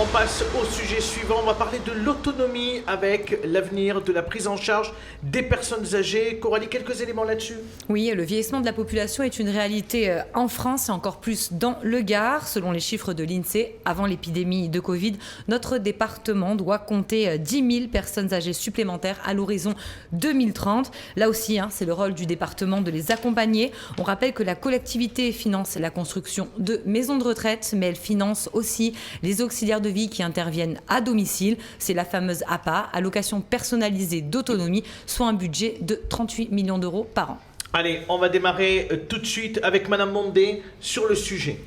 On passe au sujet suivant. On va parler de l'autonomie avec l'avenir de la prise en charge des personnes âgées. Coralie, quelques éléments là-dessus? Oui, le vieillissement de la population est une réalité en France et encore plus dans le Gard. Selon les chiffres de l'INSEE, avant l'épidémie de Covid, notre département doit compter 10 000 personnes âgées supplémentaires à l'horizon 2030. Là aussi, c'est le rôle du département de les accompagner. On rappelle que la collectivité finance la construction de maisons de retraite, mais elle finance aussi les auxiliaires de vie qui interviennent à domicile. C'est la fameuse APA, allocation personnalisée d'autonomie, soit un budget de 38 millions d'euros par an. Allez, on va démarrer tout de suite avec Madame Mondé sur le sujet.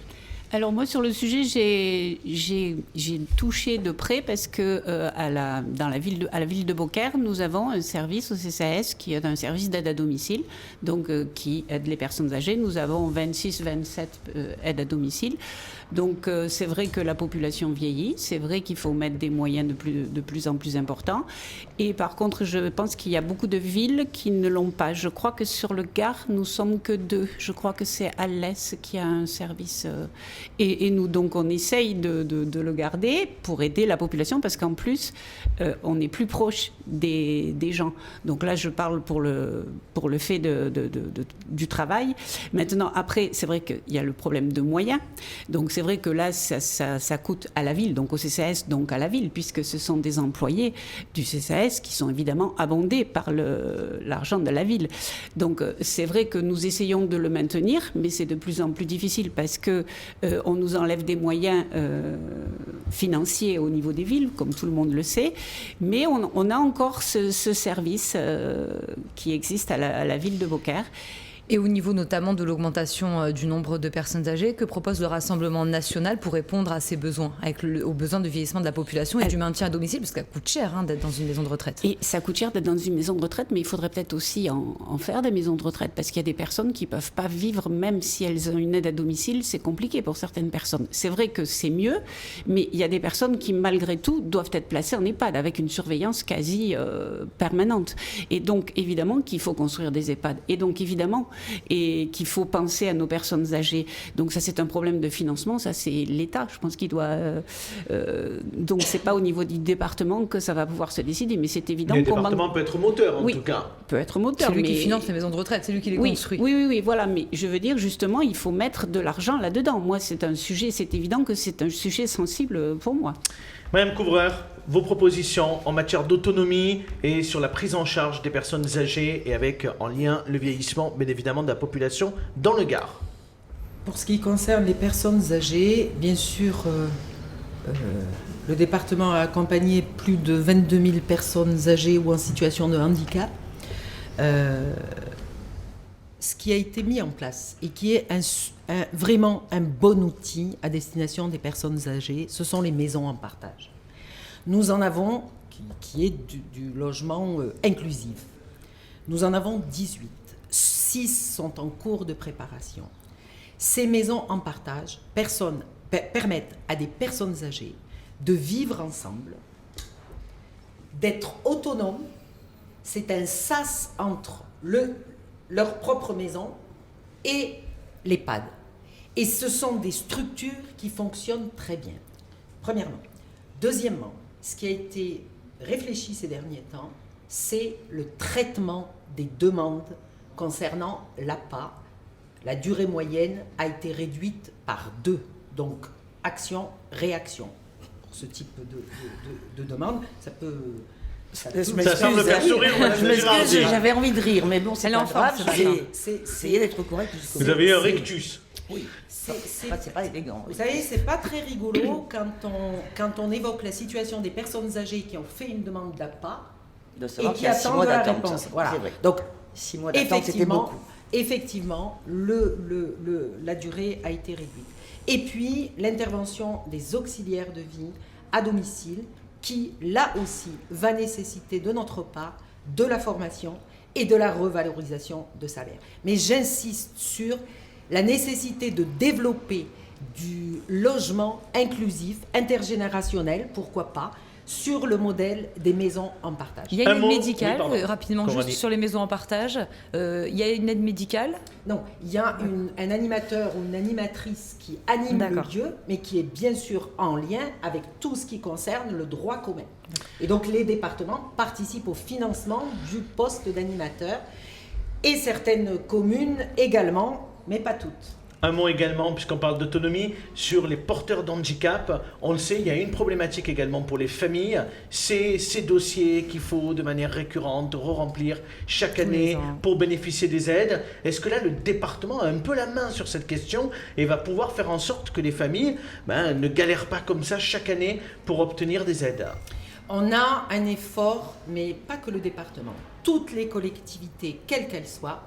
Alors moi sur le sujet j'ai touché de près parce que à la ville de Beaucaire nous avons un service au CCAS qui est un service d'aide à domicile donc qui aide les personnes âgées. Nous avons 26-27 aides à domicile. Donc c'est vrai que la population vieillit, c'est vrai qu'il faut mettre des moyens de plus en plus importants. Et par contre, je pense qu'il y a beaucoup de villes qui ne l'ont pas. Je crois que sur le Gard, nous sommes que 2. Je crois que c'est Alès qui a un service. Et nous, donc, on essaye de le garder pour aider la population parce qu'en plus, on est plus proche des gens. Donc là, je parle pour le fait du travail. Maintenant, après, c'est vrai qu'il y a le problème de moyens. Donc, c'est vrai que là, ça coûte à la ville, donc au CCAS, donc à la ville, puisque ce sont des employés du CCAS qui sont évidemment abondés par l'argent de la ville. Donc, c'est vrai que nous essayons de le maintenir, mais c'est de plus en plus difficile parce que on nous enlève des moyens financiers au niveau des villes, comme tout le monde le sait, mais on a encore ce service qui existe à la ville de Beaucaire. Et au niveau notamment de l'augmentation du nombre de personnes âgées, que propose le Rassemblement national pour répondre à ces besoins, aux besoins de vieillissement de la population et du maintien à domicile, parce que ça coûte cher d'être dans une maison de retraite. Et ça coûte cher d'être dans une maison de retraite, mais il faudrait peut-être aussi en faire des maisons de retraite, parce qu'il y a des personnes qui ne peuvent pas vivre, même si elles ont une aide à domicile, c'est compliqué pour certaines personnes. C'est vrai que c'est mieux, mais il y a des personnes qui, malgré tout, doivent être placées en EHPAD, avec une surveillance quasi permanente. Et donc, évidemment qu'il faut construire des EHPAD. Et donc, évidemment, et qu'il faut penser à nos personnes âgées. Donc ça, c'est un problème de financement, ça c'est l'État, je pense qu'il doit... donc c'est pas au niveau du département que ça va pouvoir se décider, mais c'est évident le département peut être moteur, en tout cas. Peut être moteur. C'est lui qui finance les maisons de retraite, c'est lui qui les construit. Oui, voilà, mais je veux dire, justement, il faut mettre de l'argent là-dedans. Moi, c'est un sujet, c'est évident que c'est un sujet sensible pour moi. Madame Couvreur, vos propositions en matière d'autonomie et sur la prise en charge des personnes âgées et avec en lien le vieillissement, bien évidemment, de la population dans le Gard. Pour ce qui concerne les personnes âgées, bien sûr, le département a accompagné plus de 22 000 personnes âgées ou en situation de handicap. Ce qui a été mis en place et qui est vraiment un bon outil à destination des personnes âgées, ce sont les maisons en partage. Nous en avons, qui est du logement inclusif. Nous en avons 18. 6 sont en cours de préparation. Ces maisons en partage permettent à des personnes âgées de vivre ensemble, d'être autonomes. C'est un sas entre leur propre maison et l'EHPAD. Et ce sont des structures qui fonctionnent très bien, premièrement. Deuxièmement, ce qui a été réfléchi ces derniers temps, c'est le traitement des demandes concernant l'APA. La durée moyenne a été réduite par 2, donc action-réaction. Pour ce type de demande, ça peut... Ça semble faire sourire, je m'excuse, j'avais envie de rire, mais bon, c'est pas grave, c'est essayez d'être correct. Vous avez un rectus. Oui, c'est pas élégant. Vous savez, c'est pas très rigolo quand on évoque la situation des personnes âgées qui ont fait une demande d'APA et qui attendent la réponse. Voilà. Donc, 6 mois d'attente, c'était beaucoup. Effectivement, la durée a été réduite. Et puis, l'intervention des auxiliaires de vie à domicile, qui, là aussi, va nécessiter de notre part de la formation et de la revalorisation de salaire. Mais j'insiste sur la nécessité de développer du logement inclusif, intergénérationnel, pourquoi pas, sur le modèle des maisons en partage. Il y a Un une aide mot, médicale, oui, pardon. rapidement, Comment juste on dit sur les maisons en partage. Il y a une aide médicale. Non, il y a un animateur ou une animatrice qui anime le D'accord. lieu, mais qui est bien sûr en lien avec tout ce qui concerne le droit commun. Et donc les départements participent au financement du poste d'animateur et certaines communes également, mais pas toutes. Un mot également, puisqu'on parle d'autonomie, sur les porteurs d'handicap. On le sait, il y a une problématique également pour les familles. C'est ces dossiers qu'il faut de manière récurrente re-remplir chaque Tous les année ans. pour bénéficier des aides. Est-ce que là, le département a un peu la main sur cette question et va pouvoir faire en sorte que les familles ne galèrent pas comme ça chaque année pour obtenir des aides? On a un effort, mais pas que le département. Toutes les collectivités, quelles qu'elles soient,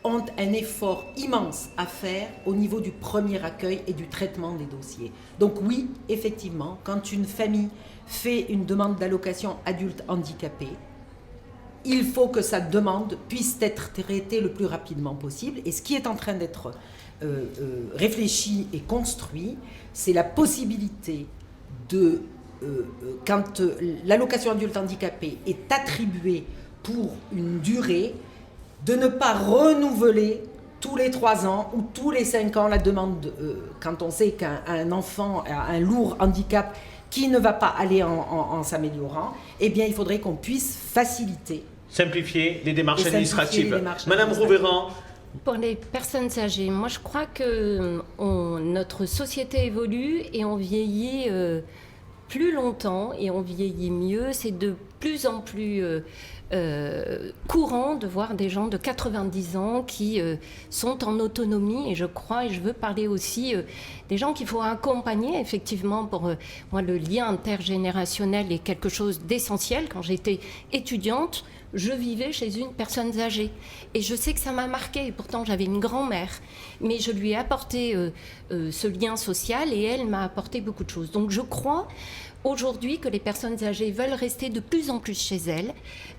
ont un effort immense à faire au niveau du premier accueil et du traitement des dossiers. Donc oui, effectivement, quand une famille fait une demande d'allocation adulte handicapé, il faut que sa demande puisse être traitée le plus rapidement possible. Et ce qui est en train d'être réfléchi et construit, c'est la possibilité de, quand l'allocation adulte handicapé est attribuée pour une durée, de ne pas renouveler tous les 3 ans ou tous les 5 ans la demande, quand on sait qu'un enfant a un lourd handicap qui ne va pas aller en s'améliorant, eh bien il faudrait qu'on puisse faciliter. Simplifier les démarches Et simplifier administratives. les démarches Madame administratives. Rouvéran, Pour les personnes âgées, moi je crois que notre société évolue et on vieillit plus longtemps et on vieillit mieux. C'est de plus en plus courant de voir des gens de 90 ans qui sont en autonomie, et je crois, et je veux parler aussi des gens qu'il faut accompagner effectivement. Pour moi, le lien intergénérationnel est quelque chose d'essentiel. Quand j'étais étudiante, je vivais chez une personne âgée et je sais que ça m'a marqué, et pourtant j'avais une grand-mère, mais je lui ai apporté ce lien social et elle m'a apporté beaucoup de choses. Donc je crois aujourd'hui que les personnes âgées veulent rester de plus en plus chez elles,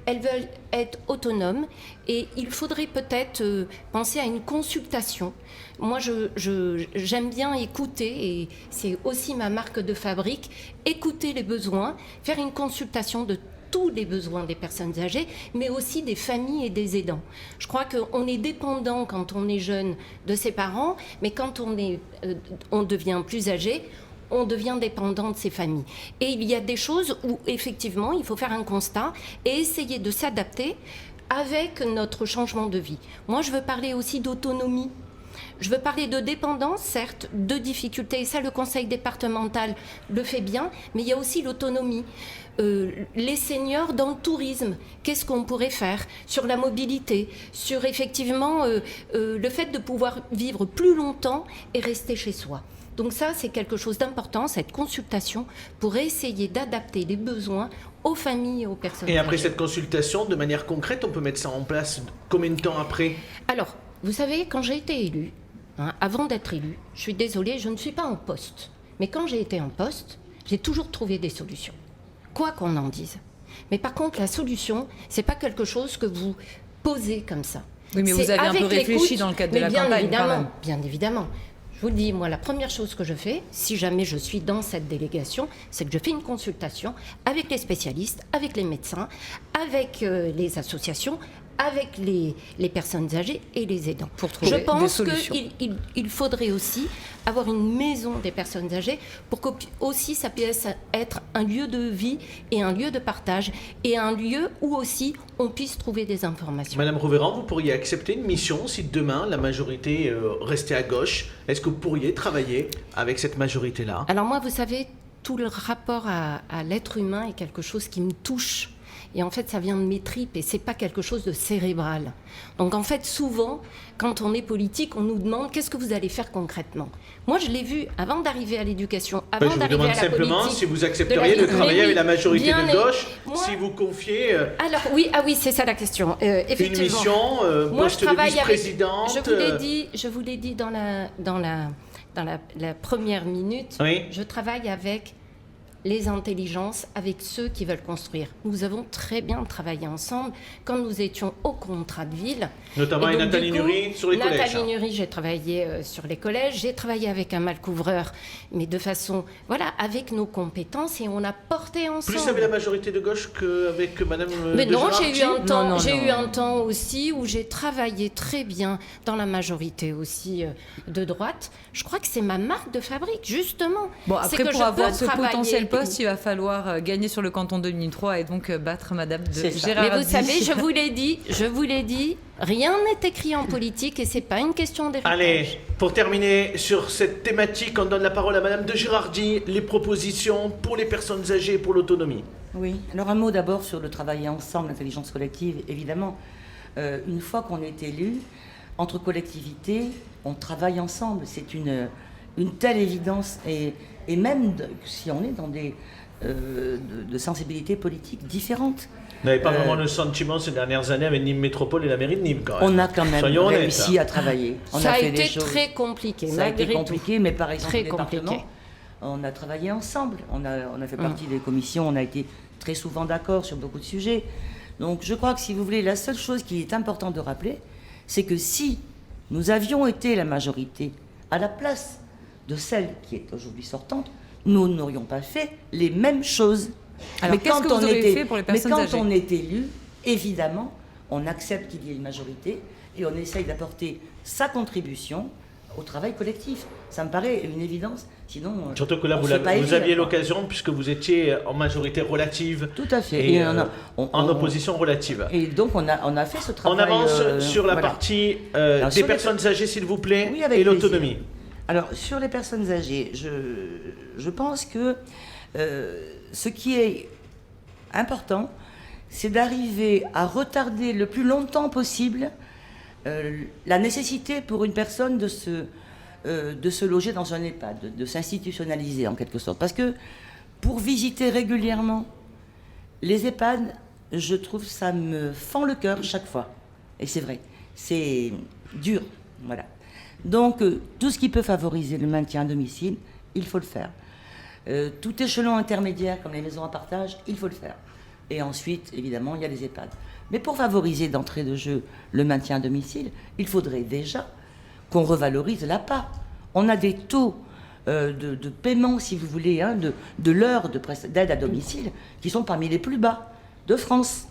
elles veulent être autonomes, et il faudrait peut-être penser à une consultation. Moi, j'aime bien écouter, et c'est aussi ma marque de fabrique, écouter les besoins, faire une consultation de tous les besoins des personnes âgées, mais aussi des familles et des aidants. Je crois qu'on est dépendant quand on est jeune de ses parents, mais quand on devient plus âgé, on devient dépendant de ses familles. Et il y a des choses où, effectivement, il faut faire un constat et essayer de s'adapter avec notre changement de vie. Moi, je veux parler aussi d'autonomie. Je veux parler de dépendance, certes, de difficultés, et ça, le conseil départemental le fait bien, mais il y a aussi l'autonomie. Les seniors dans le tourisme, qu'est-ce qu'on pourrait faire sur la mobilité, sur effectivement le fait de pouvoir vivre plus longtemps et rester chez soi. Donc ça, c'est quelque chose d'important, cette consultation, pour essayer d'adapter les besoins aux familles et aux personnes et après âgées. cette consultation, de manière concrète, on peut mettre ça en place combien de temps après? Alors, vous savez, quand j'ai été élue, avant d'être élue, je suis désolée, je ne suis pas en poste. Mais quand j'ai été en poste, j'ai toujours trouvé des solutions, quoi qu'on en dise. Mais par contre, la solution, c'est pas quelque chose que vous posez comme ça. Oui, mais C'est vous avez un peu avec réfléchi l'écoute, dans le cadre de mais la bien campagne, évidemment, quand même. bien évidemment. Je vous le dis, moi, la première chose que je fais, si jamais je suis dans cette délégation, c'est que je fais une consultation avec les spécialistes, avec les médecins, avec les associations, avec les personnes âgées et les aidants. Pour trouver Je des pense solutions. qu'il faudrait aussi avoir une maison des personnes âgées pour que aussi ça puisse être un lieu de vie et un lieu de partage et un lieu où aussi on puisse trouver des informations. Madame Rouvéran, vous pourriez accepter une mission si demain la majorité restait à gauche? Est-ce que vous pourriez travailler avec cette majorité-là? Alors moi, vous savez, tout le rapport à l'être humain est quelque chose qui me touche. Et en fait, ça vient de mes tripes et c'est pas quelque chose de cérébral. Donc en fait, souvent, quand on est politique, on nous demande qu'est-ce que vous allez faire concrètement. Moi, je l'ai vu avant d'arriver à l'éducation, avant Je vous d'arriver demande à la simplement politique. si vous accepteriez de vie. travailler Mais avec la majorité bien, de gauche, moi- si vous confiez Alors oui, c'est ça la question. une Effectivement. mission, Moi, poste de vice-présidente. Je vous l'ai dit dans la première minute. Oui. Je travaille avec les intelligences avec ceux qui veulent construire. Nous avons très bien travaillé ensemble quand nous étions au contrat de ville. Notamment avec Nathalie Nury sur les collèges. Nathalie Nury, j'ai travaillé sur les collèges, j'ai travaillé avec un malcouvreur, mais de façon, avec nos compétences, et on a porté ensemble. Plus avec la majorité de gauche qu'avec Madame Mais de non, Gérardmer. j'ai eu un temps aussi où j'ai travaillé très bien dans la majorité aussi de droite. Je crois que c'est ma marque de fabrique, justement. Bon, C'est après, que pour je avoir peux ce travailler. potentiel poste, il va falloir gagner sur le canton de 2003 et donc battre Madame de Gérardmer. Mais vous savez, je vous l'ai dit, rien n'est écrit en politique et c'est pas une question d'héritage. Allez, pour terminer sur cette thématique, on donne la parole à Madame de Girardi, les propositions pour les personnes âgées et pour l'autonomie. Oui, alors un mot d'abord sur le travail ensemble, l'intelligence collective, évidemment. Une fois qu'on est élu, entre collectivités, on travaille ensemble. C'est une telle évidence, et même si on est dans des de sensibilités politiques différentes. Vous n'avez pas vraiment le sentiment ces dernières années avec Nîmes Métropole et la mairie de Nîmes quand même. On a quand même Soyons réussi à travailler. Ça a été très compliqué. Ça a été compliqué, mais par exemple, très au département, on a travaillé ensemble. On a fait partie des commissions, on a été très souvent d'accord sur beaucoup de sujets. Donc je crois que, si vous voulez, la seule chose qui est importante de rappeler, c'est que si nous avions été la majorité à la place de celle qui est aujourd'hui sortante, nous n'aurions pas fait les mêmes choses. Alors, qu'est-ce que vous auriez fait pour les personnes âgées ? Mais quand on est élu, évidemment, on accepte qu'il y ait une majorité et on essaye d'apporter sa contribution au travail collectif. Ça me paraît une évidence. Sinon, surtout que là, vous aviez l'occasion, puisque vous étiez en majorité relative. Tout à fait. Et en opposition relative. Et donc, on a fait ce travail. On avance sur la partie des personnes âgées, s'il vous plaît, et l'autonomie. Alors, sur les personnes âgées, je pense que ce qui est important, c'est d'arriver à retarder le plus longtemps possible la nécessité pour une personne de se loger dans un EHPAD, de s'institutionnaliser en quelque sorte. Parce que pour visiter régulièrement les EHPAD, je trouve ça me fend le cœur chaque fois. Et c'est vrai, c'est dur, voilà. Donc, tout ce qui peut favoriser le maintien à domicile, il faut le faire. Tout échelon intermédiaire, comme les maisons à partage, il faut le faire. Et ensuite, évidemment, il y a les EHPAD. Mais pour favoriser d'entrée de jeu le maintien à domicile, il faudrait déjà qu'on revalorise l'APA. On a des taux de paiement, si vous voulez, de l'heure d'aide à domicile qui sont parmi les plus bas de France.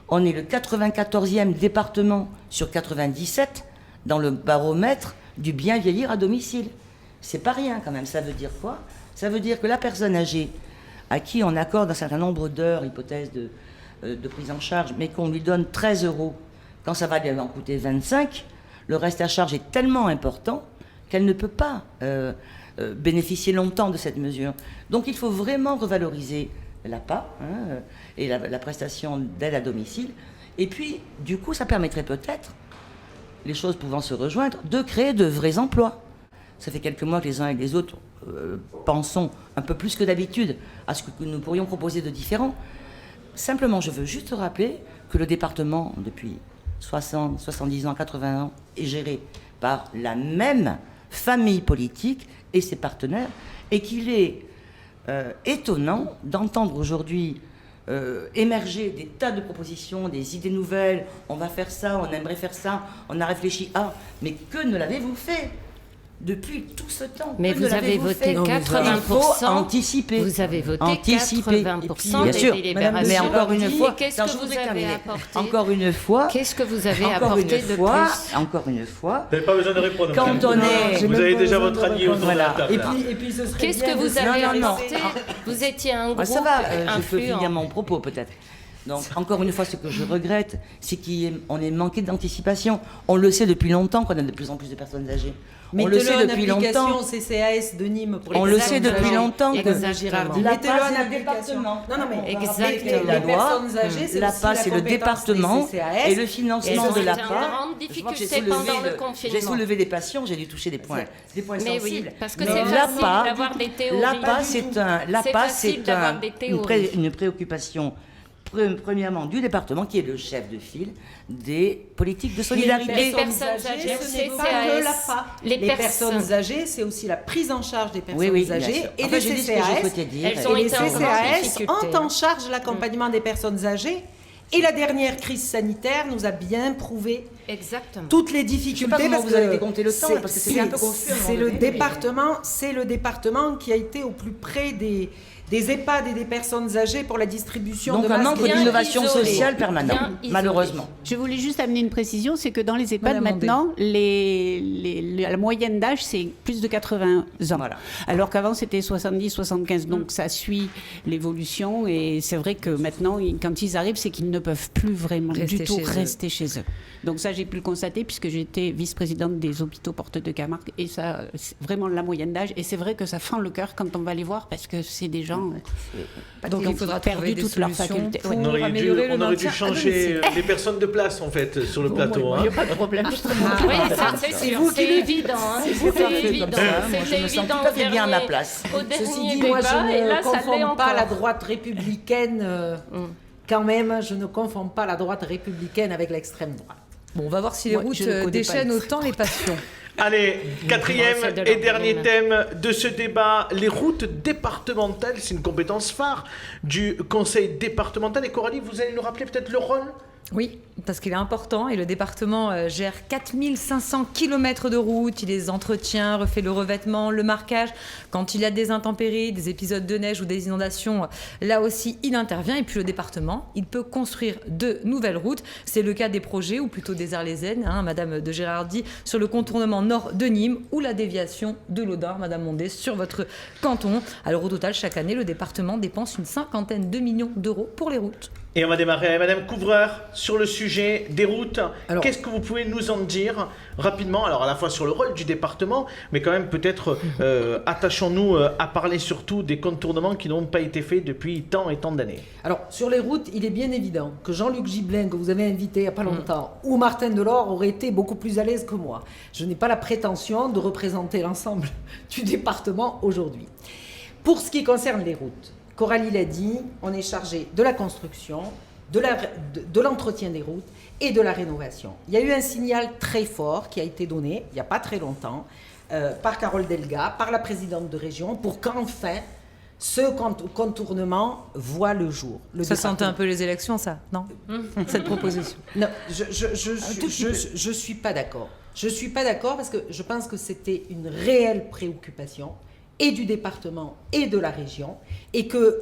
On est le 94e département sur 97 dans le baromètre du bien vieillir à domicile. C'est pas rien quand même. Ça veut dire quoi ? Ça veut dire que la personne âgée à qui on accorde un certain nombre d'heures, hypothèse de prise en charge, mais qu'on lui donne 13 €, quand ça va lui en coûter 25, le reste à charge est tellement important qu'elle ne peut pas bénéficier longtemps de cette mesure. Donc il faut vraiment revaloriser l'APA et la prestation d'aide à domicile. Et puis, du coup, ça permettrait peut-être, les choses pouvant se rejoindre, de créer de vrais emplois. Ça fait quelques mois que les uns et les autres pensons un peu plus que d'habitude à ce que nous pourrions proposer de différent. Simplement, je veux juste rappeler que le département, depuis 60, 70 ans, 80 ans, est géré par la même famille politique et ses partenaires, et qu'il est étonnant d'entendre aujourd'hui émerger des tas de propositions, des idées nouvelles. On va faire ça, on aimerait faire ça, on a réfléchi à... Mais que ne l'avez-vous fait depuis tout ce temps? Mais vous avez voté 80%. Il faut anticiper. Vous avez voté 80% bien sûr, des délibérations. Mais encore une fois, qu'est-ce que vous avez apporté? Encore une fois, qu'est-ce que vous avez apporté de plus? Encore une fois, vous n'avez pas besoin de répondre. Quand on est, vous avez déjà votre avis autour de la table. Et puis ce serait qu'est-ce que vous avez apporté? Vous étiez un groupe ça va, je peux influent. finir mon propos peut-être. Donc, encore une fois, ce que je regrette, c'est qu'on ait manqué d'anticipation. On le sait depuis longtemps qu'on a de plus en plus de personnes âgées. On le sait depuis longtemps. CCAS de Nîmes pour les on le sait depuis longtemps que l'APA, c'est le département. Non, mais exactement. La loi, personnes âgées, c'est l'APA, c'est le département et le financement de l'APA. C'était une grande difficulté pendant le confinement. J'ai soulevé des passions, j'ai dû toucher des points Mais sensibles. oui, parce que c'est facile d'avoir des théories. L'APA, c'est une préoccupation premièrement du département, qui est le chef de file des politiques de solidarité. Les personnes âgées, ce c'est n'est pas que la CCAS. FA. Les Les personnes âgées, c'est aussi la prise en charge des personnes Oui, bien âgées sûr. et Enfin, les j'ai dit ce que je CCAS. souhaitais dire. Elles ont Et les été en grande CCAS difficulté. ont en charge l'accompagnement des personnes âgées. Et la dernière crise sanitaire nous a bien prouvé Exactement. toutes les Je sais pas difficultés. comment parce vous avez que décompté le temps, là, parce que c'était un peu confus à un C'est moment le donné, mais- département, c'est le département qui a été au plus près des EHPAD et des personnes âgées pour la distribution Donc de un masques. manque Bien d'innovation isolé. sociale permanente, Bien isolé. malheureusement. Je voulais juste amener une précision, c'est que dans les EHPAD Madame Mandé. maintenant, la moyenne d'âge, c'est plus de 80 ans. Voilà. Alors qu'avant, c'était 70, 75. Donc ça suit l'évolution. Et c'est vrai que maintenant, quand ils arrivent, c'est qu'ils ne peuvent plus vraiment Rester du tout chez eux. rester chez eux. Donc ça, j'ai pu le constater puisque j'étais vice-présidente des hôpitaux Porte de Camargue. Et ça, c'est vraiment la moyenne d'âge. Et c'est vrai que ça fend le cœur quand on va les voir parce que c'est des gens Donc qui il ont faudra perdu trouver des toutes leurs solutions facultés. pour Ouais. On aurait dû, améliorer le on aurait dû maintien à changer domicile. les personnes de place en fait sur le plateau. Il hein. n'y a pas de problème. Oui, ça c'est sûr, c'est évident. Hein. C'est tout à fait évident. comme ça. Moi, je C'était me sens évident tout à fait au bien à ma dernier- place. Au Ceci dernier dit, moi, débat, et je là, ne ça l'est confonds pas encore. la droite républicaine, quand même, je ne confonds pas la droite républicaine avec l'extrême droite. Bon, on va voir si les Moi, routes je ne connais pas déchaînent les- autant les passions. Allez, quatrième C'est de et leur dernier domaine. thème de ce débat, les routes départementales, c'est une compétence phare du conseil départemental. Et Coralie, vous allez nous rappeler peut-être le rôle ? Oui, parce qu'il est important et le département gère 4500 km de routes, il les entretient, refait le revêtement, le marquage. Quand il y a des intempéries, des épisodes de neige ou des inondations, là aussi il intervient. Et puis le département, il peut construire de nouvelles routes. C'est le cas des projets, ou plutôt des Arlésiennes, Madame de Gérardi, sur le contournement nord de Nîmes, ou la déviation de l'Audin, Madame Mondé, sur votre canton. Alors au total, chaque année, le département dépense une 50aine de millions d'euros pour les routes. Et on va démarrer avec Madame Couvreur sur le sujet des routes. Alors- Qu'est-ce que vous pouvez nous en dire rapidement? Alors à la fois sur le rôle du département, mais quand même peut-être attachons-nous à parler surtout des contournements qui n'ont pas été faits depuis tant et tant d'années. Alors, sur les routes, il est bien évident que Jean-Luc Gibelin, que vous avez invité il n'y a pas longtemps, ou Martin Delors auraient été beaucoup plus à l'aise que moi. Je n'ai pas la prétention de représenter l'ensemble du département aujourd'hui. Pour ce qui concerne les routes, Coralie l'a dit, on est chargé de la construction, de l'entretien des routes et de la rénovation. Il y a eu un signal très fort qui a été donné, il n'y a pas très longtemps, par Carole Delga, par la présidente de région, pour qu'enfin ce contournement voit le jour. Le Ça sentait département- un peu les élections, ça, non Cette proposition. Non, je suis pas d'accord. Je suis pas d'accord parce que je pense que c'était une réelle préoccupation et du département et de la région et que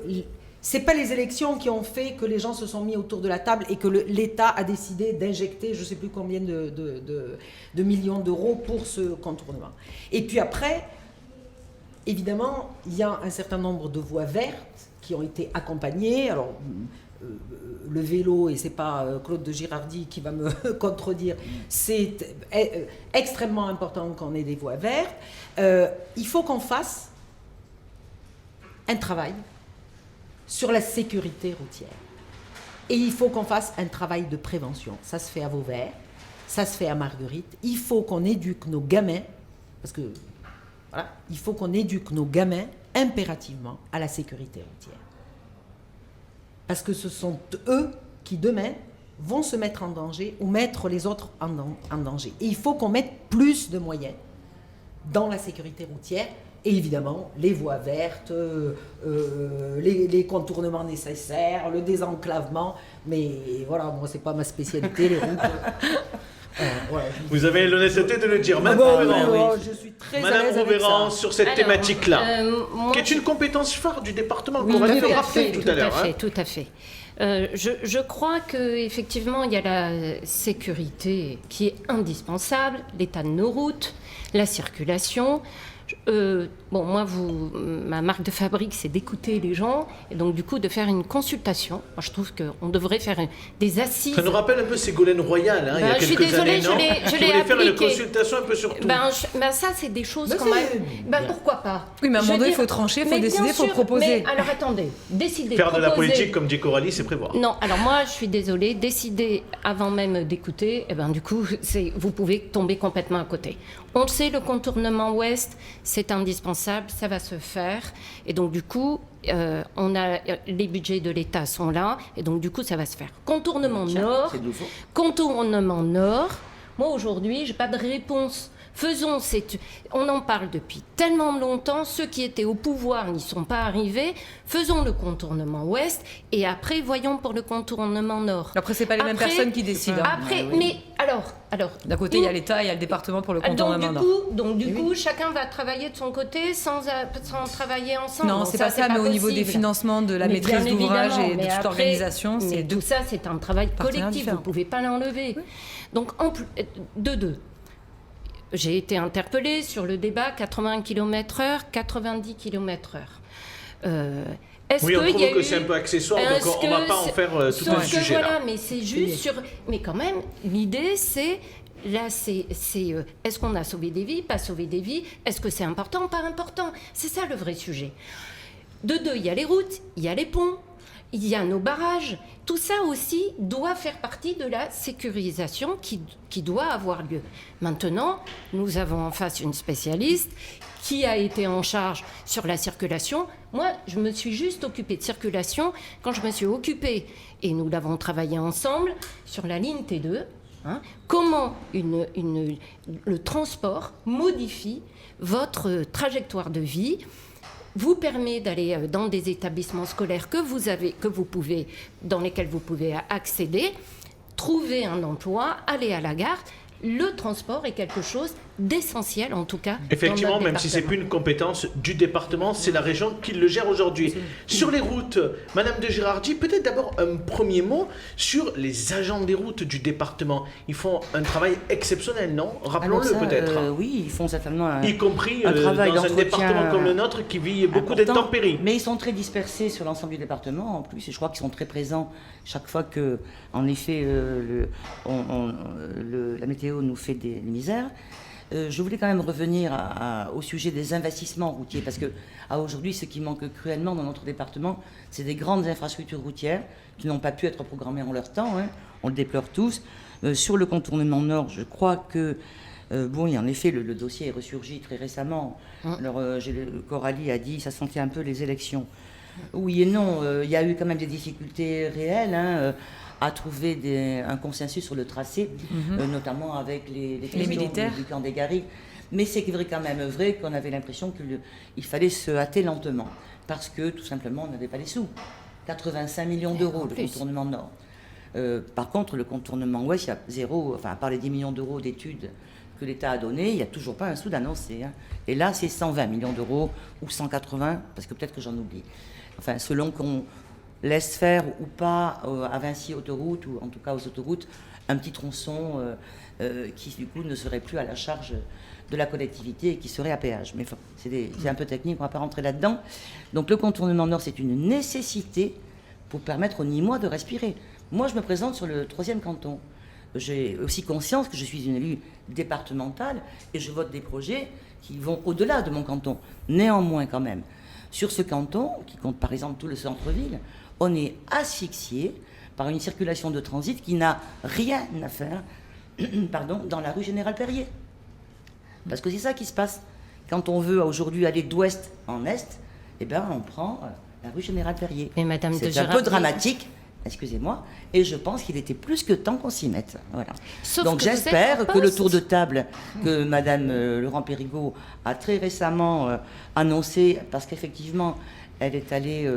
c'est pas les élections qui ont fait que les gens se sont mis autour de la table et que l'État a décidé d'injecter je sais plus combien de millions d'euros pour ce contournement. Et puis après, évidemment, il y a un certain nombre de voies vertes qui ont été accompagnées. Alors, le vélo, et c'est pas Claude de Girardi qui va me contredire, c'est extrêmement important qu'on ait des voies vertes. Il faut qu'on fasse un travail sur la sécurité routière. Et il faut qu'on fasse un travail de prévention. Ça se fait à Vauvert, ça se fait à Marguerite. Il faut qu'on éduque nos gamins, parce que voilà, il faut qu'on éduque nos gamins impérativement à la sécurité routière. Parce que ce sont eux qui, demain, vont se mettre en danger ou mettre les autres en danger. Et il faut qu'on mette plus de moyens dans la sécurité routière et évidemment les voies vertes, les contournements nécessaires, le désenclavement. Mais voilà, moi, c'est pas ma spécialité, les routes. Voilà, Vous avez l'honnêteté de le dire. Madame bon, Rouvéran, je suis très à Madame l'aise avec Rouvéran, ça. sur cette Alors, thématique-là, moi, qui est une compétence phare du département. Oui, Coralie tout le à rappelait fait, tout à l'heure. hein. Tout à fait. Je crois qu'effectivement, il y a la sécurité qui est indispensable, l'état de nos routes, la circulation. Bon, moi, ma marque de fabrique, c'est d'écouter les gens et donc du coup de faire une consultation. Moi, je trouve qu'on devrait faire des assises. Ça nous rappelle un peu Ségolène Royal, il y a Ben, je suis quelques désolée, années, non je Qui l'ai voulait faire une appliqué. consultation un peu sur tout. Ben, ça, c'est des choses Ben, quand c'est même. Ben, bien. pourquoi pas? Oui, mais à un Je moment veux donné, il dire- faut trancher, il faut mais décider, bien il faut sûr, proposer. Mais alors attendez, décider. Faire de la proposer. politique, comme dit Coralie, c'est prévoir. Non, alors moi, je suis désolée, décider avant même d'écouter, eh ben, du coup, vous pouvez tomber complètement à côté. On le sait, le contournement ouest, c'est indispensable, ça va se faire. Et donc, du coup, les budgets de l'État sont là. Et donc, du coup, ça va se faire. Contournement nord. Contournement nord. Moi, aujourd'hui, je n'ai pas de réponse. On en parle depuis tellement longtemps, ceux qui étaient au pouvoir n'y sont pas arrivés, faisons le contournement ouest et après voyons pour le contournement nord. Après, c'est pas les mêmes personnes qui décident. Après, mais alors d'un côté, il y a l'État, il y a le département pour le contournement nord. Donc du coup, chacun va travailler de son côté sans travailler ensemble. Non, c'est pas ça, mais au niveau des financements, de la maîtrise d'ouvrage et de toute l'organisation, c'est tout ça, c'est un travail collectif, vous ne pouvez pas l'enlever. Oui. Donc, de deux. J'ai été interpellée sur le débat 80 km/h, 90 km/h. On trouve que c'est un peu accessoire, donc on ne va pas en faire tout un sujet. Voilà, mais c'est juste sur... Mais quand même, l'idée, c'est... Là, c'est est-ce qu'on a sauvé des vies, pas sauvé des vies? Est-ce que c'est important, pas important? C'est ça le vrai sujet. De deux, il y a les routes, il y a les ponts, il y a nos barrages. Tout ça aussi doit faire partie de la sécurisation qui doit avoir lieu. Maintenant, nous avons en face une spécialiste qui a été en charge sur la circulation. Moi, je me suis juste occupée de circulation quand je me suis occupée, et nous l'avons travaillé ensemble, sur la ligne T2. Comment le transport modifie votre trajectoire de vie, vous permet d'aller dans des établissements scolaires dans lesquels vous pouvez accéder, trouver un emploi, aller à la gare. Le transport est quelque chose d'essentiel, en tout cas. Effectivement, même si ce n'est plus une compétence du département, c'est la région qui le gère aujourd'hui. Sur les routes, Madame de Girardi, peut-être d'abord un premier mot sur les agents des routes du département. Ils font un travail exceptionnel, non? Rappelons-le peut-être. Oui, ils font certainement y compris un travail dans un département comme le nôtre qui vit beaucoup d'intempéries. Mais ils sont très dispersés sur l'ensemble du département en plus, et je crois qu'ils sont très présents chaque fois que, en effet, la météo nous fait des misères. Je voulais quand même revenir au sujet des investissements routiers, parce que aujourd'hui, ce qui manque cruellement dans notre département, c'est des grandes infrastructures routières qui n'ont pas pu être programmées en leur temps. On le déplore tous. Sur le contournement nord, je crois que en effet, le dossier est ressurgi très récemment. Alors, Coralie a dit, ça sentait un peu les élections. Oui et non, il y a eu quand même des difficultés réelles. À trouver un consensus sur le tracé, notamment avec les militaires du camp des Garrigues. Mais c'est quand même vrai qu'on avait l'impression qu'il fallait se hâter lentement, parce que tout simplement on n'avait pas les sous. 85 millions d'euros le contournement nord. Par contre, le contournement ouest, il y a zéro, à part les 10 millions d'euros d'études que l'État a donné, il n'y a toujours pas un sou d'annoncé. Et là, c'est 120 millions d'euros ou 180, parce que peut-être que j'en oublie. Enfin, selon qu'on laisse faire ou pas à Vinci Autoroute, ou en tout cas aux autoroutes, un petit tronçon qui du coup ne serait plus à la charge de la collectivité et qui serait à péage. Mais c'est un peu technique, on ne va pas rentrer là-dedans. Donc le contournement nord, c'est une nécessité pour permettre aux Nîmois de respirer. Moi, je me présente sur le 3e canton. J'ai aussi conscience que je suis une élue départementale et je vote des projets qui vont au-delà de mon canton. Néanmoins, quand même, sur ce canton, qui compte par exemple tout le centre-ville, on est asphyxié par une circulation de transit qui n'a rien à faire dans la rue Général-Perrier. Parce que c'est ça qui se passe. Quand on veut aujourd'hui aller d'ouest en est, on prend la rue Général-Perrier. C'est un peu dramatique, excusez-moi, et je pense qu'il était plus que temps qu'on s'y mette. Voilà. Donc j'espère que le tour de table que Madame Laurent Périgot a très récemment annoncé, parce qu'effectivement, elle est allée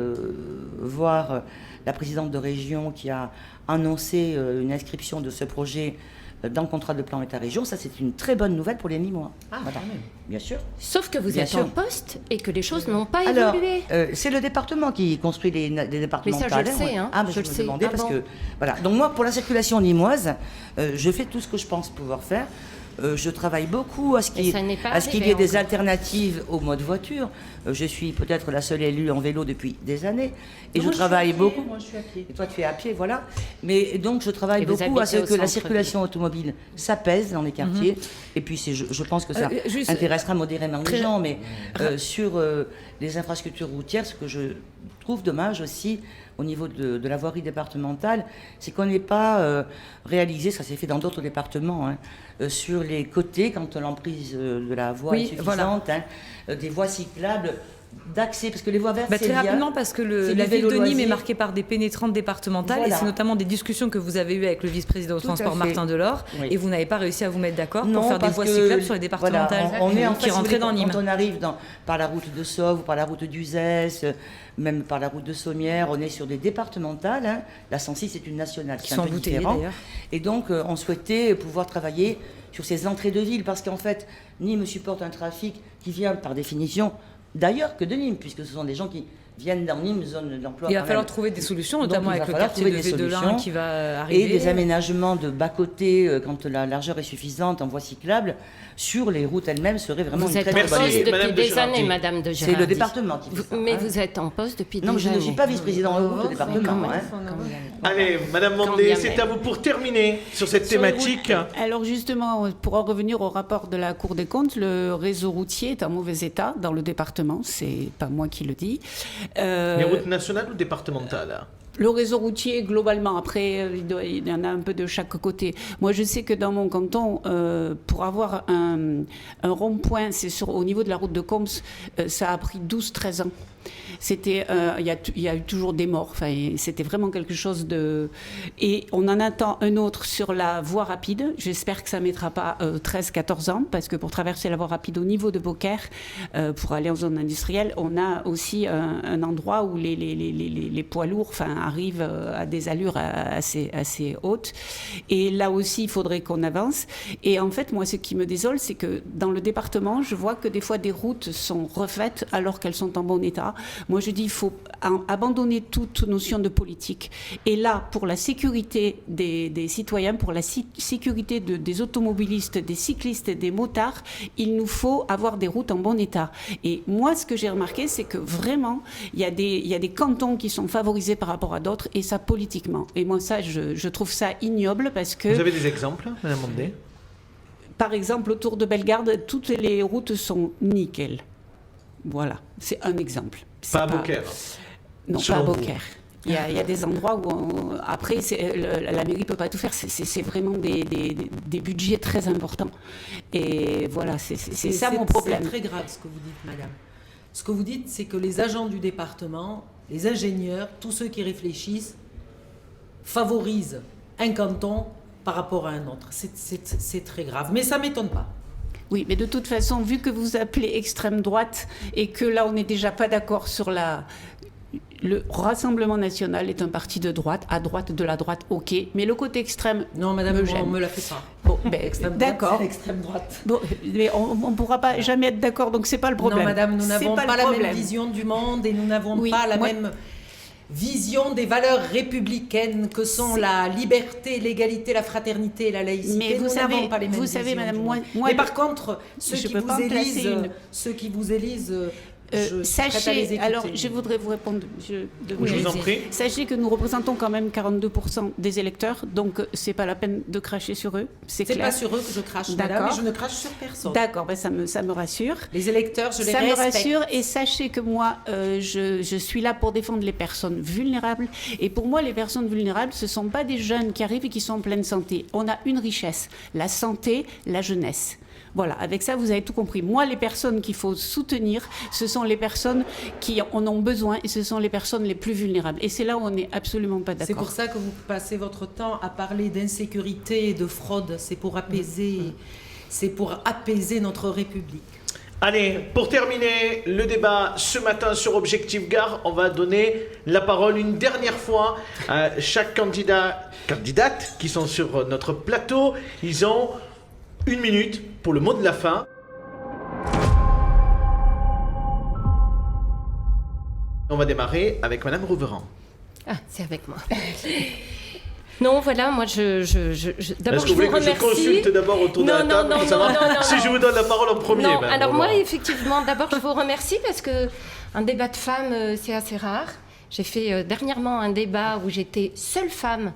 voir la présidente de région qui a annoncé une inscription de ce projet dans le contrat de plan État-région. Ça, c'est une très bonne nouvelle pour les Nîmois. Bien sûr. Sauf que vous êtes en poste et que les choses n'ont pas évolué. C'est le département qui construit les départementales. Mais ça, je le sais. Je le sais. Parce que, voilà. Donc moi, pour la circulation nîmoise, je fais tout ce que je pense pouvoir faire. Je travaille beaucoup à ce qu'il y ait des alternatives au mode voiture. Je suis peut-être la seule élue en vélo depuis des années. Et je travaille beaucoup. Moi, je suis à pied. Et toi, tu es à pied, voilà. Mais donc, je travaille beaucoup à ce que la circulation automobile s'apaise dans les quartiers. Et puis, je pense que ça intéressera modérément les gens. Mais sur les infrastructures routières, ce que je trouve dommage aussi, au niveau de la voirie départementale, c'est qu'on n'est pas réalisé, ça s'est fait dans d'autres départements, sur les côtés, quand l'emprise de la voie est suffisante, des voies cyclables d'accès, parce que les voies vertes, c'est très bien. rapidement, parce que C'est la du ville vélo de Nîmes est loisir. marquée par des pénétrantes départementales, Voilà. et c'est notamment des discussions que vous avez eues avec le vice-président au Tout à transport fait. Martin Delors, Oui. et vous n'avez pas réussi à vous mettre d'accord Non, pour faire des parce voies que, cyclables sur les départementales voilà, on est en fait, qui si vous rentraient voulez, dans Nîmes. Quand on arrive par la route de Sauve, par la route d'Uzès, même par la route de Sommières, on est sur des départementales. La 106 c'est une nationale, Qui c'est sont un peu embouteillées, différent. d'ailleurs. Et donc, on souhaitait pouvoir travailler sur ces entrées de ville, parce qu'en fait, Nîmes supporte un trafic qui vient par définition d'ailleurs que de Nîmes, puisque ce sont des gens qui viennent dans Nîmes, zone d'emploi. Il va quand falloir même. trouver des solutions, Donc, notamment il va avec le falloir quartier de trouver des Védelin solutions qui va arriver. Et des aménagements de bas-côté, quand la largeur est suffisante, en voie cyclable, sur les routes elles-mêmes serait vraiment Vous une êtes très en très bonne poste idée. Madame depuis de des années, Girardi. Madame de C'est Girardi. le département qui fait ça. Mais vous êtes en poste depuis Non, des je années. ne suis pas vice-président au département. Allez, Madame Mandé, bien c'est même. à vous pour terminer sur cette Sur les thématique. routes. Alors justement, pour en revenir au rapport de la Cour des comptes, le réseau routier est en mauvais état dans le département. C'est pas moi qui le dis. Les routes nationales ou départementales? Le réseau routier, globalement, après, il y en a un peu de chaque côté. Moi, je sais que dans mon canton, pour avoir un rond-point, au niveau de la route de Combes, ça a pris 12-13 ans. C'était, il y a eu toujours des morts. Enfin, c'était vraiment quelque chose de... Et on en attend un autre sur la voie rapide. J'espère que ça ne mettra pas 13-14 ans, parce que pour traverser la voie rapide au niveau de Beaucaire, pour aller en zone industrielle, on a aussi un endroit où les poids lourds arrivent à des allures assez hautes. Et là aussi, il faudrait qu'on avance. Et en fait, moi, ce qui me désole, c'est que dans le département, je vois que des fois, des routes sont refaites alors qu'elles sont en bon état. Moi, je dis il faut abandonner toute notion de politique. Et là, pour la sécurité des citoyens, pour la sécurité des automobilistes, des cyclistes, des motards, il nous faut avoir des routes en bon état. Et moi, ce que j'ai remarqué, c'est que vraiment, il y a des cantons qui sont favorisés par rapport à d'autres, et ça politiquement. Et moi, ça, je trouve ça ignoble, parce que... Vous avez des exemples, Madame Mandé? Par exemple, autour de Bellegarde, toutes les routes sont nickel. Voilà, c'est un exemple. Pas à Beaucaire. Non, Selon pas à vous. Beaucaire. Il y a des endroits où, après, la mairie ne peut pas tout faire. C'est vraiment des budgets très importants. Et voilà, c'est ça mon problème. C'est très grave ce que vous dites, madame. Ce que vous dites, c'est que les agents du département, les ingénieurs, tous ceux qui réfléchissent, favorisent un canton par rapport à un autre. C'est très grave. Mais ça ne m'étonne pas. Oui, mais de toute façon, vu que vous appelez extrême droite et que là, on n'est déjà pas d'accord sur le Rassemblement national est un parti de droite, à droite de la droite, ok, mais le côté extrême Non, madame, me on gêne. me la fait pas. Bon, L'extrême droite, d'accord. c'est l'extrême droite. Bon, mais on ne pourra pas jamais être d'accord, donc c'est pas le problème. Non, madame, nous C'est n'avons pas le la problème. même vision du monde et nous n'avons Oui, pas la moi- même vision des valeurs républicaines que sont la liberté, l'égalité, la fraternité et la laïcité. Mais nous vous n'avons savez- pas les mêmes vous savez, visions madame, du moi- monde. moi- Mais par contre, ceux je qui peux vous pas en placer élisent, une. je suis prête à les Sachez, écouter. alors je voudrais vous répondre. Je vous en prie. Sachez que nous représentons quand même 42% des électeurs, donc c'est pas la peine de cracher sur eux, c'est C'est clair. pas sur eux que je crache, madame, D'accord. mais je ne crache sur personne. D'accord, ben ça me rassure. Les électeurs, je les Ça me respecte. rassure, et sachez que moi, je suis là pour défendre les personnes vulnérables. Et pour moi, les personnes vulnérables, ce ne sont pas des jeunes qui arrivent et qui sont en pleine santé. On a une richesse, la santé, la jeunesse. Voilà, avec ça, vous avez tout compris. Moi, les personnes qu'il faut soutenir, ce sont les personnes qui en ont besoin, et ce sont les personnes les plus vulnérables. Et c'est là où on n'est absolument pas d'accord. C'est pour ça que vous passez votre temps à parler d'insécurité et de fraude. C'est pour apaiser notre République. Allez, pour terminer le débat ce matin sur Objectif Gare, on va donner la parole une dernière fois à chaque candidate qui sont sur notre plateau. Ils ont 1 minute pour le mot de la fin. On va démarrer avec Madame Rouveran. Ah, c'est avec moi. Non, voilà, moi, d'abord, Est-ce que je vous voulez vous que je remercie. consulte d'abord autour de la Non, table non, pour non, savoir non, non, si non. je vous donne la parole en premier? Non, Madame alors moi, Rouveran. effectivement, d'abord, je vous remercie parce que un débat de femmes, c'est assez rare. J'ai fait dernièrement un débat où j'étais seule femme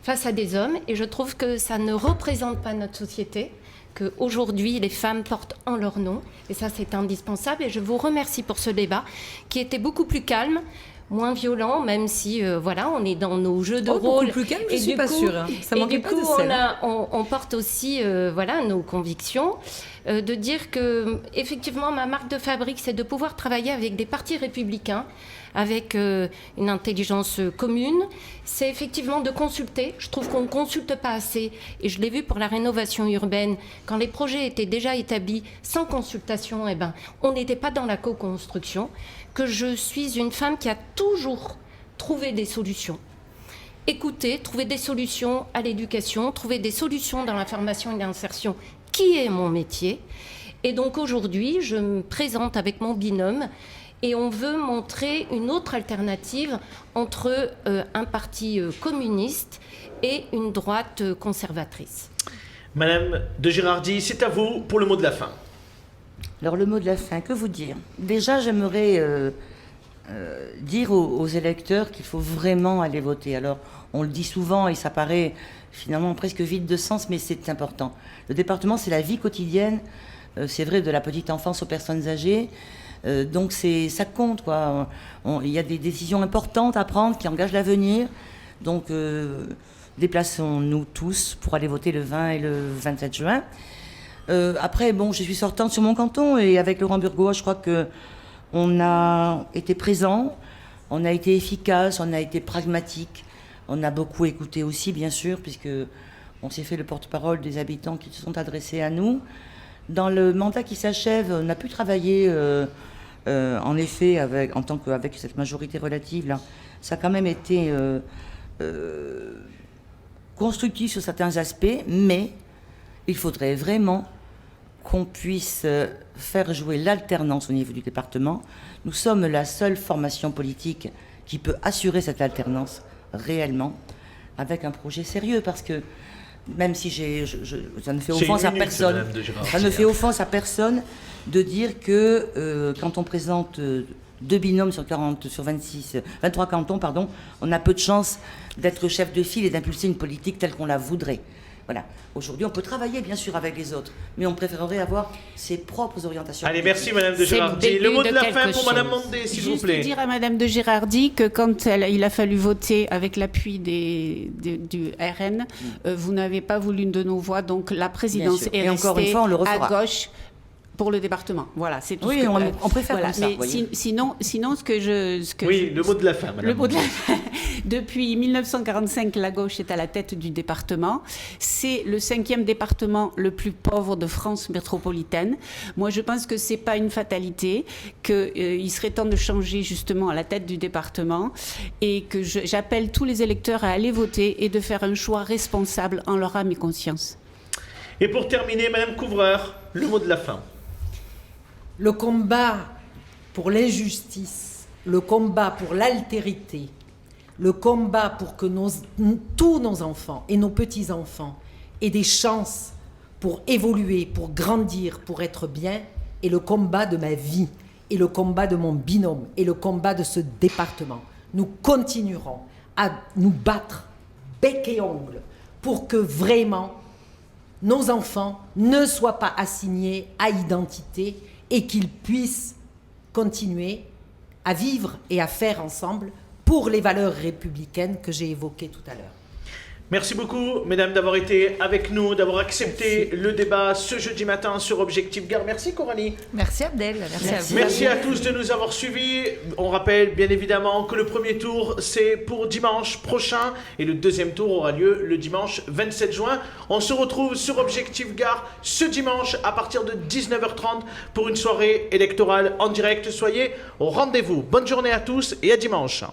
face à des hommes, et je trouve que ça ne représente pas notre société, qu'aujourd'hui, les femmes portent en leur nom, et ça, c'est indispensable, et je vous remercie pour ce débat qui était beaucoup plus calme, moins violent, même si voilà, on est dans nos jeux de Beaucoup rôle. plus calme, je Et suis du pas coup- sûre. Ça et manquait du pas coup, de sel. on porte aussi voilà, nos convictions, de dire que effectivement ma marque de fabrique, c'est de pouvoir travailler avec des partis républicains, avec une intelligence commune. C'est effectivement de consulter. Je trouve qu'on ne consulte pas assez. Et je l'ai vu pour la rénovation urbaine. Quand les projets étaient déjà établis sans consultation, eh ben, on n'était pas dans la co-construction. Que je suis une femme qui a toujours trouvé des solutions. Écouter, trouver des solutions à l'éducation, trouver des solutions dans la formation et l'insertion, qui est mon métier. Et donc aujourd'hui, je me présente avec mon binôme et on veut montrer une autre alternative entre un parti communiste et une droite conservatrice. Madame de Girardi, c'est à vous pour le mot de la fin. Alors le mot de la fin, que vous dire? Déjà, j'aimerais dire aux électeurs qu'il faut vraiment aller voter. Alors, on le dit souvent et ça paraît finalement presque vide de sens, mais c'est important. Le département, c'est la vie quotidienne, c'est vrai, de la petite enfance aux personnes âgées. Donc ça compte, quoi. Il y a des décisions importantes à prendre qui engagent l'avenir. Donc déplaçons-nous tous pour aller voter le 20 et le 27 juin. Après, bon, je suis sortante sur mon canton et avec Laurent Burgoa, je crois qu'on a été présent, on a été efficace, on a été pragmatique, on a beaucoup écouté aussi, bien sûr, puisque on s'est fait le porte-parole des habitants qui se sont adressés à nous. Dans le mandat qui s'achève, on a pu travailler, en effet, avec cette majorité relative, là, ça a quand même été constructif sur certains aspects, mais il faudrait vraiment qu'on puisse faire jouer l'alternance au niveau du département. Nous sommes la seule formation politique qui peut assurer cette alternance réellement, avec un projet sérieux, parce que même si ça ne fait offense à personne, ça ne fait offense à personne de dire que quand on présente 2 binômes sur 23 cantons, pardon, on a peu de chance d'être chef de file et d'impulser une politique telle qu'on la voudrait. Voilà. Aujourd'hui, on peut travailler bien sûr avec les autres, mais on préférerait avoir ses propres orientations. Allez, politiques. merci Madame de C'est le Girardi. Le début mot de de la quelque fin pour Madame chose. Mondé, s'il vous Juste plaît. dire à Madame de Girardi que quand il a fallu voter avec l'appui du RN, vous n'avez pas voulu de nos voix, donc la présidence sûr. est Et restée encore une fois, on le refera. à gauche pour le département. Voilà, c'est tout. Oui, ce que, on préfère voilà. comme ça, Mais voyez. sinon, ce que Oui, le mot de la fin, Madame le mot de la Mondé. fin. Depuis 1945, la gauche est à la tête du département. C'est le 5e département le plus pauvre de France métropolitaine. Moi, je pense que c'est pas une fatalité, qu'il serait temps de changer justement à la tête du département et que j'appelle tous les électeurs à aller voter et de faire un choix responsable en leur âme et conscience. Et pour terminer, Madame Couvreur, le mot de la fin. Le combat pour l'injustice, le combat pour l'altérité, le combat pour que tous nos enfants et nos petits-enfants aient des chances pour évoluer, pour grandir, pour être bien, est le combat de ma vie, et le combat de mon binôme, et le combat de ce département. Nous continuerons à nous battre bec et ongle pour que vraiment nos enfants ne soient pas assignés à identité et qu'ils puissent continuer à vivre et à faire ensemble pour les valeurs républicaines que j'ai évoquées tout à l'heure. Merci beaucoup, mesdames, d'avoir été avec nous, d'avoir accepté le débat ce jeudi matin sur Objectif Gare. Merci, Coralie. Merci Abdel, merci à vous. Merci à tous de nous avoir suivis. On rappelle bien évidemment que le premier tour, c'est pour dimanche prochain et le deuxième tour aura lieu le dimanche 27 juin. On se retrouve sur Objectif Gare ce dimanche à partir de 19h30 pour une soirée électorale en direct. Soyez au rendez-vous. Bonne journée à tous et à dimanche.